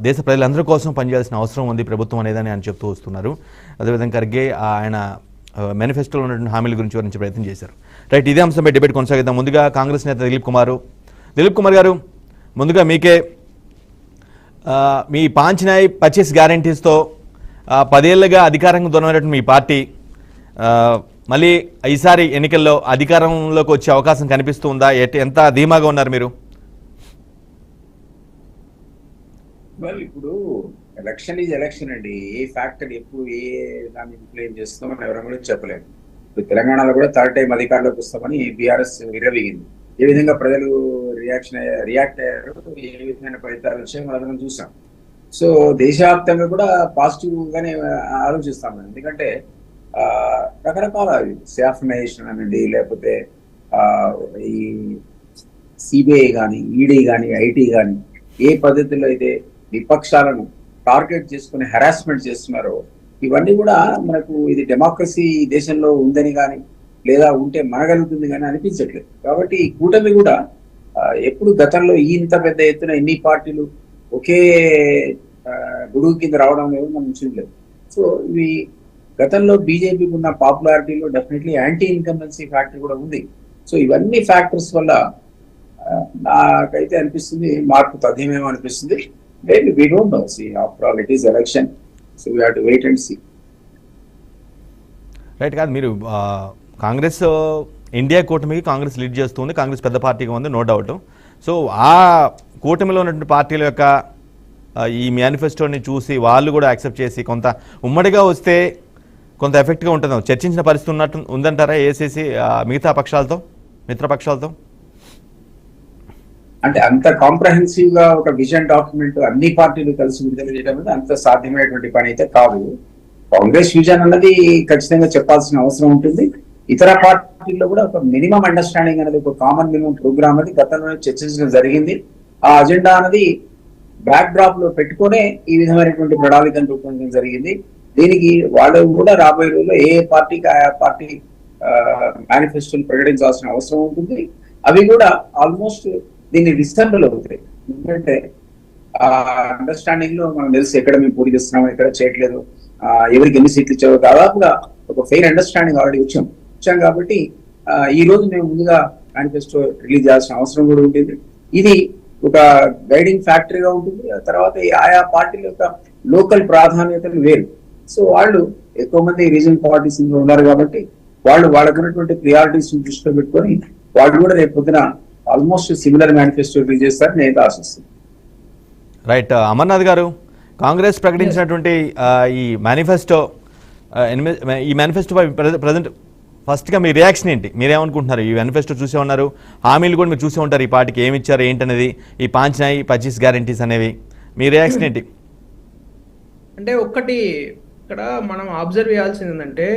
దేశ ప్రజలందరి కోసం పనిచేయాల్సిన అవసరం ఉంది ప్రభుత్వం అనేదని ఆయన చెప్తూ వస్తున్నారు. అదేవిధంగా ఖర్గే ఆయన మేనిఫెస్టోలో ఉన్నటువంటి హామీల గురించి వివరించే ప్రయత్నం చేశారు. రైట్, ఇదే అంశంపై డిబేట్ కొనసాగిద్దాం. ముందుగా కాంగ్రెస్ నేత దిలీప్ కుమార్ గారు, ముందుగా మీకే మీ 5 న్యాయ్ 25 గ్యారంటీస్తో 10 ఏళ్లుగా అధికారంగా దూరమైనటువంటి మీ పార్టీ మళ్ళీ ఈసారి ఎన్నికల్లో అధికారంలోకి వచ్చే అవకాశం కనిపిస్తూ ఉందా? ఎంత ధీమాగా ఉన్నారు మీరు? ఇప్పుడు ఎలక్షన్ ఈజ్ ఎలక్షన్ అండి. ఏ ఫ్యాక్టర్ ఎప్పుడు ఏ దాన్ని ఇంప్లైన్ చేస్తామని ఎవరైనా కూడా చెప్పలేము. ఇప్పుడు తెలంగాణలో కూడా 3rd టైం అధికారంలోకి వస్తామని బీఆర్ఎస్ విరవీగింది. ఏ విధంగా ప్రజలు రియాక్ట్ అయ్యారు, ఏ విధమైన ఫలితాలు వచ్చాయో మనం చూసాం. సో దేశవ్యాప్తంగా కూడా పాజిటివ్ గానే ఆలోచిస్తాం. ఎందుకంటే రకరకాల శాఫ్నేషన్ అనండి, లేకపోతే ఈ సిబిఐ కానీ, ఈడీ కానీ, ఐటీ కానీ ఏ పద్ధతిలో అయితే విపక్షాలను టార్గెట్ చేసుకుని హెరాస్మెంట్ చేస్తున్నారో ఇవన్నీ కూడా మనకు ఇది డెమోక్రసీ దేశంలో ఉందని కానీ లేదా ఉంటే మనగలుగుతుంది కానీ అనిపించట్లేదు. కాబట్టి ఈ కూటమి కూడా ఎప్పుడు గతంలో ఇంత పెద్ద ఎత్తున ఇన్ని పార్టీలు ఒకే గొడుగు కింద రావడం లేదు మనం చూడలేదు. సో ఇవి గతంలో బీజేపీకి ఉన్న పాపులారిటీలో డెఫినెట్లీ యాంటీ ఇన్కంబెన్సీ ఫ్యాక్టర్ కూడా ఉంది. సో ఇవన్నీ ఫ్యాక్టర్స్ వల్ల నాకైతే అనిపిస్తుంది మార్పు తథ్యమేమో అనిపిస్తుంది. Maybe we don't know. See after all it is election, so we have to wait and see. Right, కాదు మీరు కాంగ్రెస్ ఇండియా కూటమికి కాంగ్రెస్ లీడ్ చేస్తుంది, కాంగ్రెస్ పెద్ద పార్టీగా ఉంది, నో డౌట్. సో ఆ కూటమిలో ఉన్నటువంటి పార్టీల యొక్క ఈ మేనిఫెస్టోని చూసి వాళ్ళు కూడా యాక్సెప్ట్ చేసి కొంత ఉమ్మడిగా వస్తే కొంత ఎఫెక్ట్గా ఉంటుందో చర్చించిన పరిస్థితి ఉన్నట్టు ఉందంటారా ఏసీసీ మిగతా పక్షాలతో, మిత్రపక్షాలతో? అంటే అంత కాంప్రహెన్సివ్ గా ఒక విజన్ డాక్యుమెంట్ అన్ని పార్టీలు కలిసి విడుదల చేయడం అనేది అంత సాధ్యమైనటువంటి పని అయితే కాదు. కాంగ్రెస్ విజన్ అన్నది ఖచ్చితంగా చెప్పాల్సిన అవసరం ఉంటుంది. ఇతర పార్టీల్లో కూడా ఒక మినిమం అండర్స్టాండింగ్ అనేది, ఒక కామన్ మినిమం ప్రోగ్రామ్ అనేది గతంలో చర్చించడం జరిగింది. ఆ అజెండా అనేది బ్యాక్ డ్రాప్ లో పెట్టుకునే ఈ విధమైనటువంటి ప్రణాళికను రూపొందించడం జరిగింది. దీనికి వాళ్ళు కూడా రాబోయే రోజుల్లో ఏ పార్టీకి ఆయా పార్టీ మేనిఫెస్టోని ప్రకటించాల్సిన అవసరం ఉంటుంది. అవి కూడా ఆల్మోస్ట్ దీన్ని రిస్టర్న్లు అవుతాయి. ఎందుకంటే ఆ అండర్స్టాండింగ్ లో మనం తెలిసి ఎక్కడ మేము పోటీ చేస్తున్నాము, ఎక్కడ చేయట్లేదు, ఎవరికి ఎన్ని సీట్లు ఇచ్చారో దాదాపుగా ఒక ఫెయిర్ అండర్స్టాండింగ్ ఆల్రెడీ వచ్చాం కాబట్టి ఈ రోజు మేము ముందుగా మేనిఫెస్టో రిలీజ్ చేయాల్సిన అవసరం కూడా ఉంటుంది. ఇది ఒక గైడింగ్ ఫ్యాక్టరీగా ఉంటుంది. తర్వాత ఆయా పార్టీల యొక్క లోకల్ ప్రాధాన్యతలు వేరు. సో వాళ్ళు ఎక్కువ మంది రీజనల్ పార్టీస్ ఉన్నారు కాబట్టి వాళ్ళకున్నటువంటి ప్రియారిటీస్ దృష్టిలో పెట్టుకొని వాళ్ళు కూడా రేపు పొద్దున ఆల్మోస్ట్ సిమిలర్ మేనిఫెస్టో రిలీజ్ చేస్తారని నేను ఆశిస్తాను. రైట్, అమర్నాథ్ గారు, కాంగ్రెస్ ప్రకటించినటువంటి ఈ మేనిఫెస్టో ప్రజెంట్ ఫస్ట్గా మీ రియాక్షన్ ఏంటి? మీరేమనుకుంటున్నారు? ఈ మేనిఫెస్టో చూసే ఉన్నారు, హామీలు కూడా మీరు చూసే ఉంటారు, ఈ పార్టీకి ఏమి ఇచ్చారు ఏంటనేది, ఈ 5 న్యాయ్ 25 గ్యారంటీస్ అనేవి, మీ రియాక్షన్ ఏంటి? అంటే ఒక్కటి ఇక్కడ మనం అబ్జర్వ్ చేయాల్సింది ఏంటంటే